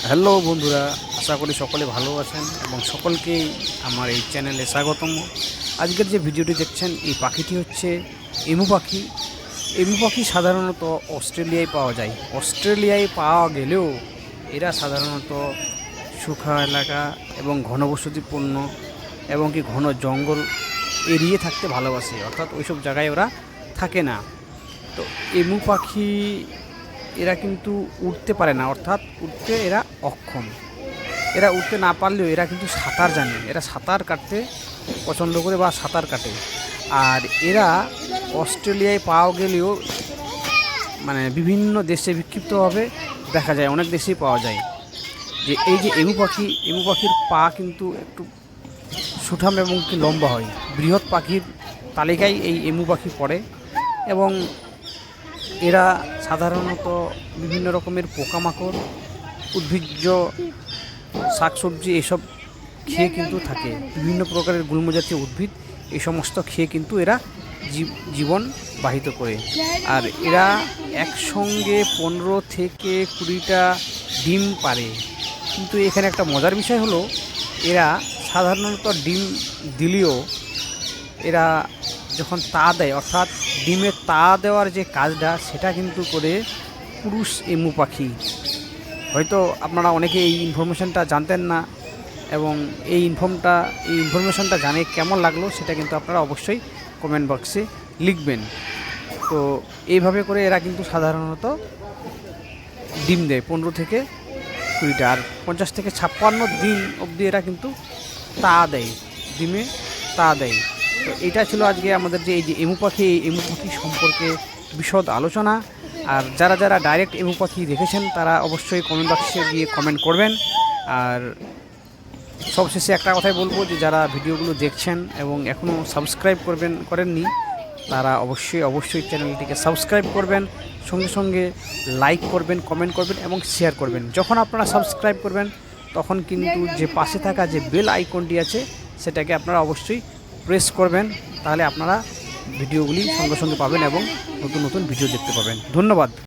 Hello বন্ধুরা, আশা করি সকলে ভালো আছেন এবং সকলকেই আমার এই চ্যানেলে স্বাগতম। আজকের যে ভিডিওটি দেখছেন, এই পাখিটি হচ্ছে এমু পাখি। এমু পাখি সাধারণত অস্ট্রেলিয়ায় পাওয়া যায়। অস্ট্রেলিয়ায় পাওয়া গেলেও এরা সাধারণত শুখা এলাকা এবং ঘনবসতিপূর্ণ এবং কি ঘন জঙ্গল এড়িয়ে থাকতে ভালোবাসে, অর্থাৎ ওইসব জায়গায় ওরা থাকে না। তো এমু পাখি এরা কিন্তু উড়তে পারে না, অর্থাৎ উড়তে এরা অক্ষম। এরা উড়তে না পারলেও এরা কিন্তু সাঁতার জানে, এরা সাঁতার কাটতে পছন্দ করে বা সাঁতার কাটে। আর এরা অস্ট্রেলিয়ায় পাওয়া গেলেও বিভিন্ন দেশে বিক্ষিপ্তভাবে দেখা যায়, অনেক দেশেই পাওয়া যায়। যে এই যে এমু পাখির পা কিন্তু একটু সুঠাম এবং কি লম্বা হয়। বৃহৎ পাখির তালিকায় এই এমু পাখি পড়ে এবং এরা সাধারণত বিভিন্ন রকমের পোকামাকড়, উদ্ভিজ্জ, শাকসবজি এসব খেয়ে কিন্তু থাকে। বিভিন্ন প্রকারের গুল্মজাতীয় উদ্ভিদ এই সমস্ত খেয়ে কিন্তু এরা জীবন বাহিত করে। আর এরা একসঙ্গে 15 থেকে 20টা ডিম পারে। কিন্তু এখানে একটা মজার বিষয় হলো, এরা সাধারণত ডিম দিলেও এরা যখন তা দেয়, অর্থাৎ ডিমে তা দেওয়ার যে কাজটা, সেটা কিন্তু করে পুরুষ এমু পাখি। হয়তো আপনারা অনেকে এই ইনফরমেশানটা জানতেন না, এবং এই ইনফরমেশানটা জানে কেমন লাগলো সেটা কিন্তু আপনারা অবশ্যই কমেন্ট বক্সে লিখবেন। তো এইভাবে করে এরা কিন্তু সাধারণত ডিম দেয় 15 থেকে 20টা, আর 50 থেকে 56 দিন অবধি এরা কিন্তু তা দেয়, ডিমে তা দেয়। তো এটা ছিল আজকে আমাদের যে এই যে এমু পাখি, এই এমু পাখি সম্পর্কে বিশদ আলোচনা। আর যারা যারা ডাইরেক্ট এমু পাখি দেখেছেন তারা অবশ্যই কমেন্ট বক্সে গিয়ে কমেন্ট করবেন। আর সবশেষে একটা কথাই বলবো, যে যারা ভিডিওগুলো দেখছেন এবং এখনও সাবস্ক্রাইব করেননি, তারা অবশ্যই চ্যানেলটিকে সাবস্ক্রাইব করবেন, সঙ্গে সঙ্গে লাইক করবেন, কমেন্ট করবেন এবং শেয়ার করবেন। যখন আপনারা সাবস্ক্রাইব করবেন তখন কিন্তু যে পাশে থাকা যে বেল আইকনটি আছে সেটাকে আপনারা অবশ্যই প্রেস করবেন, তাহলে আপনারা ভিডিওগুলি সঙ্গে সঙ্গে পাবেন এবং নতুন নতুন ভিডিও দেখতে পাবেন। ধন্যবাদ।